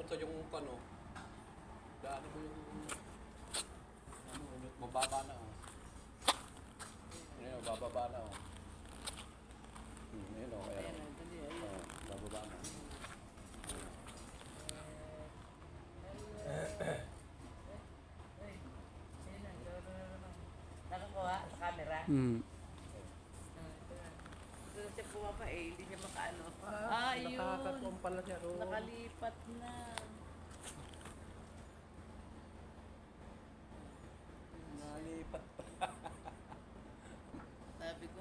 to yung ano. Daan mo yung mababa na oh. Ayun, bababa na oh. Ayun oh, Ayan, ayun. dali, ayun. Oh, bababa na. Ay, ayun na, gano'n na naman. Nakakuha sa camera? Hmm. Ito na. Ito na siya pumapa eh, hindi niya makaano. Ayun! Nakakatuon pala siya roon. Nakalipat na. Nalipat. Sabi ko,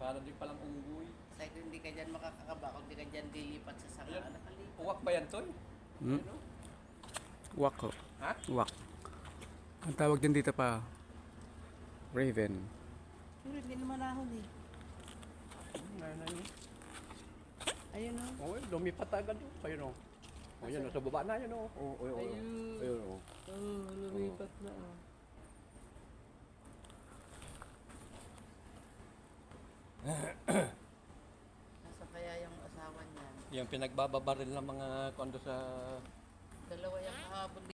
Parang di palang unggoy. sabi ko, hindi ka dyan makakakaba kung hindi ka dyan lilipat sa sanga. Ayun. Nakalipat. Uwak ba yan, Toy? Hmm? Ano? Wak ho. Ha? Wak. Ang tawag din dito pa, Raven. Pero hindi naman ahon eh. Ano yun? Ayun o. Oh, lumipat agad yun. Ayun oh. Oh, yun oh, sa baba na yun oh. Oh, ayun, ayun. Ayun. Ayun oh. Oh, lumipat na oh. Nasa kaya yung asawa niyan? Yung pinagbababaril ng mga kondo sa... Dalawa yung kahapon